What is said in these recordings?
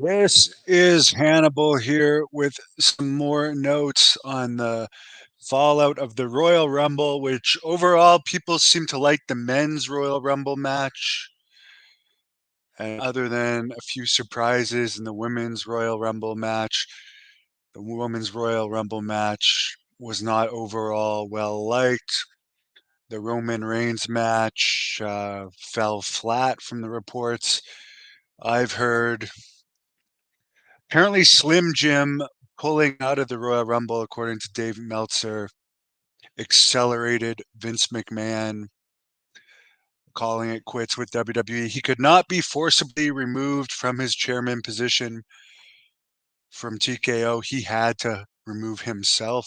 This is Hannibal here with some more notes on the fallout of the Royal Rumble, which overall people seem to like the men's Royal Rumble match. And other than a few surprises in the women's Royal Rumble match, the women's Royal Rumble match was not overall well liked. The Roman Reigns match fell flat from the reports I've heard. Apparently, Slim Jim pulling out of the Royal Rumble, according to Dave Meltzer, accelerated Vince McMahon calling it quits with WWE. He could not be forcibly removed from his chairman position from TKO. He had to remove himself,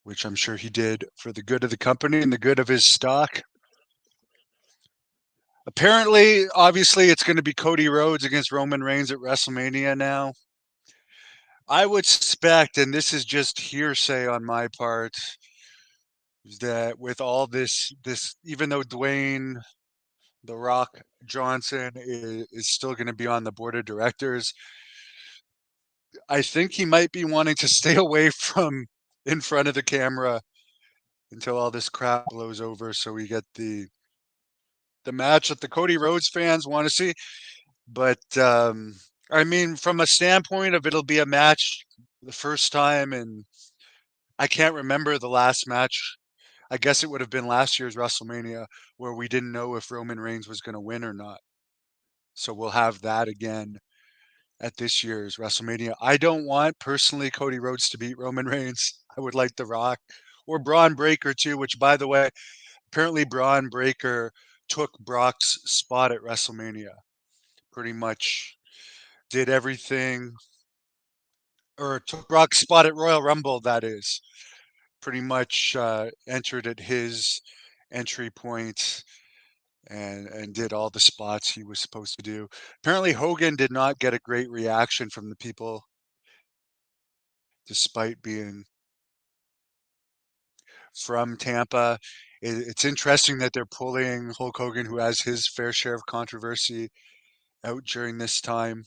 which I'm sure he did for the good of the company and the good of his stock. Apparently, obviously, it's going to be Cody Rhodes against Roman Reigns at WrestleMania now. I would suspect, and this is just hearsay on my part, that with all this even though Dwayne the Rock Johnson is still going to be on the board of directors, I think he might be wanting to stay away from in front of the camera until all this crap blows over, so we get the match that the Cody Rhodes fans want to see. But I mean, from a standpoint of it'll be a match the first time, and I can't remember the last match. I guess it would have been last year's WrestleMania where we didn't know if Roman Reigns was going to win or not. So we'll have that again at this year's WrestleMania. I don't want personally Cody Rhodes to beat Roman Reigns. I would like The Rock or Braun Breaker too, which by the way, apparently Braun Breaker took Brock's spot at WrestleMania. Pretty much did everything, or took Brock's spot at Royal Rumble, that is. Pretty much entered at his entry point and did all the spots he was supposed to do. Apparently, Hogan did not get a great reaction from the people, despite being from Tampa. It's interesting that they're pulling Hulk Hogan, who has his fair share of controversy, out during this time.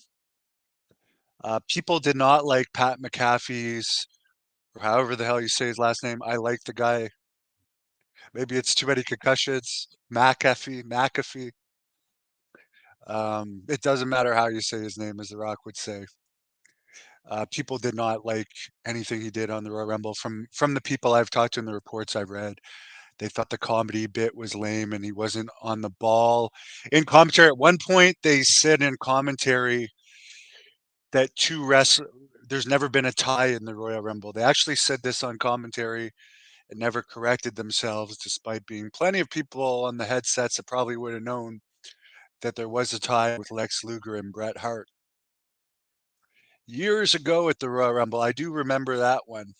People did not like Pat McAfee's, or however the hell you say his last name. I like the guy. Maybe it's too many concussions. McAfee. It doesn't matter how you say his name, as The Rock would say. People did not like anything he did on the Royal Rumble. From the people I've talked to and the reports I've read, they thought the comedy bit was lame and he wasn't on the ball. In commentary, at one point, they said in commentary that there's never been a tie in the Royal Rumble. They actually said this on commentary and never corrected themselves, despite being plenty of people on the headsets that probably would have known that there was a tie with Lex Luger and Bret Hart years ago at the Royal Rumble. I do remember that one.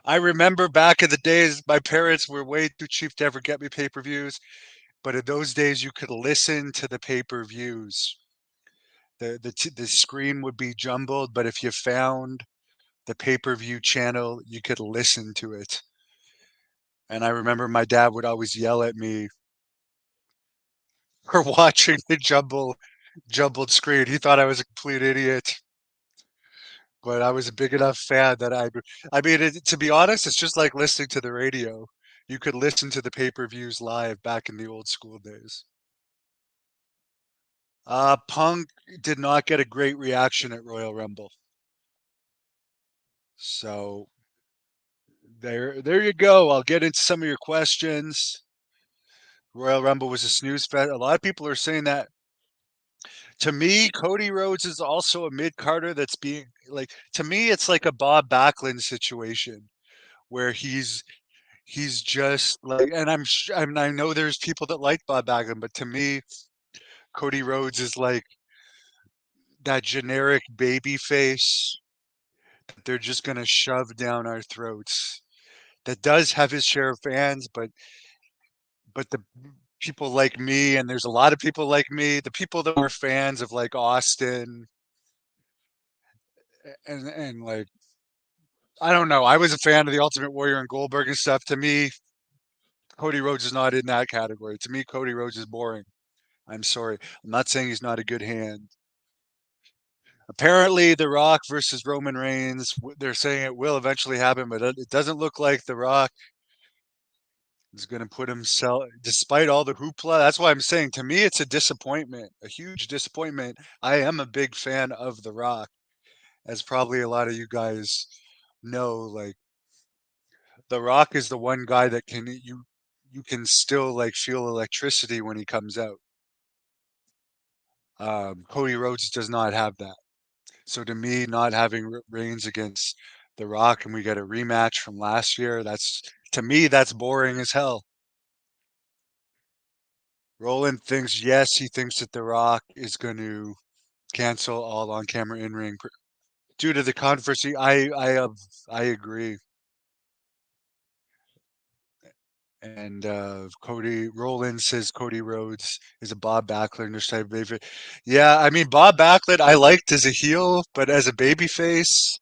I remember back in the days, my parents were way too cheap to ever get me pay-per-views, but in those days, you could listen to the pay-per-views. The screen would be jumbled, but if you found the pay-per-view channel, you could listen to it. And I remember my dad would always yell at me for watching the jumbled screen. He thought I was a complete idiot, but I was a big enough fan that I mean, to be honest, it's just like listening to the radio. You could listen to the pay-per-views live back in the old school days. Punk did not get a great reaction at Royal Rumble. So there you go. I'll get into some of your questions. Royal Rumble was a snooze fest. A lot of people are saying that. To me, Cody Rhodes is also a mid Carter that's being like, to me, it's like a Bob Backlund situation where he's just like, and I know there's people that like Bob Backlund, but to me, Cody Rhodes is like that generic baby face that they're just gonna shove down our throats. That does have his share of fans, but the people like me, and there's a lot of people like me, the people that were fans of like Austin and like, I don't know. I was a fan of the Ultimate Warrior and Goldberg and stuff. To me, Cody Rhodes is not in that category. To me, Cody Rhodes is boring. I'm sorry. I'm not saying he's not a good hand. Apparently, The Rock versus Roman Reigns, they're saying it will eventually happen, but it doesn't look like The Rock is going to put himself, despite all the hoopla. That's why I'm saying, to me, it's a disappointment, a huge disappointment. I am a big fan of The Rock, as probably a lot of you guys know. Like, The Rock is the one guy that you can still like feel electricity when he comes out. Cody Rhodes does not have that. So to me, not having Reigns against The Rock and we get a rematch from last year, that's to me that's boring as hell. Roland thinks yes, he thinks that The Rock is going to cancel all on-camera in-ring due to the controversy. I agree. And Cody Roland says Cody Rhodes is a Bob Backlund type of baby. Yeah, I mean Bob Backlund I liked as a heel, but as a babyface,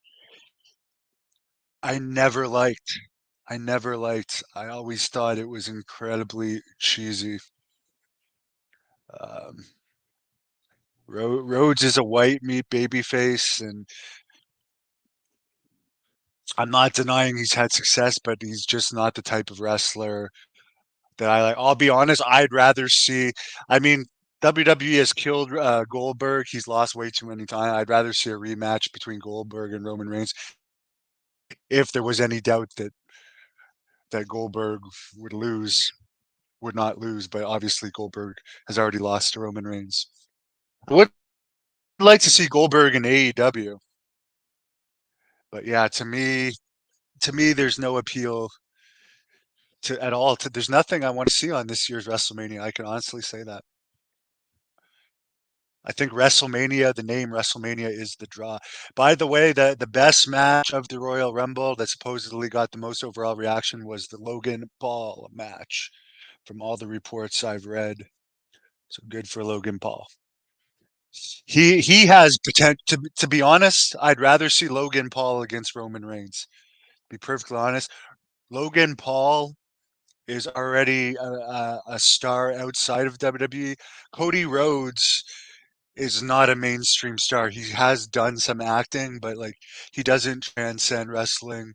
I never liked. I never liked. I always thought it was incredibly cheesy. Um, Rhodes is a white meat babyface, and I'm not denying he's had success, but he's just not the type of wrestler that I like. I'll be honest, I'd rather see. I mean, WWE has killed Goldberg. He's lost way too many times. I'd rather see a rematch between Goldberg and Roman Reigns if there was any doubt that Goldberg would lose, would not lose. But obviously, Goldberg has already lost to Roman Reigns. I would like to see Goldberg in AEW, but yeah, to me, there's no appeal to at all. There's nothing I want to see on this year's WrestleMania. I can honestly say that. I think WrestleMania, the name WrestleMania is the draw. By the way, the best match of the Royal Rumble that supposedly got the most overall reaction was the Logan Paul match from all the reports I've read. So good for Logan Paul. He has potential to be honest, I'd rather see Logan Paul against Roman Reigns. Be perfectly honest. Logan Paul is already a star outside of WWE. Cody Rhodes is not a mainstream star. He has done some acting, but like he doesn't transcend wrestling.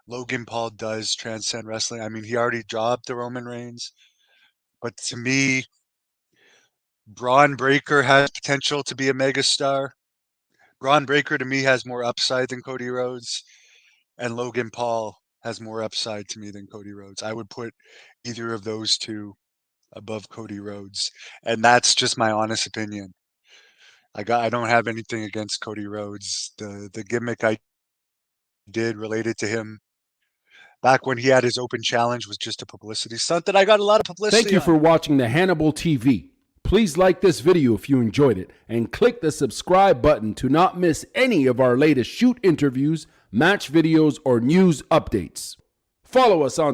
Logan Paul does transcend wrestling. I mean, he already jobbed the Roman Reigns, but to me, Braun Breaker has potential to be a megastar. Braun Breaker to me has more upside than Cody Rhodes, and Logan Paul has more upside to me than Cody Rhodes. I would put either of those two above Cody Rhodes, and that's just my honest opinion. I don't have anything against Cody Rhodes. The gimmick I did related to him back when he had his open challenge was just a publicity stunt that I got a lot of Thank publicity you on. for watching the Hannibal TV. Please like this video if you enjoyed it and click the subscribe button to not miss any of our latest shoot interviews, match videos, or news updates. Follow us on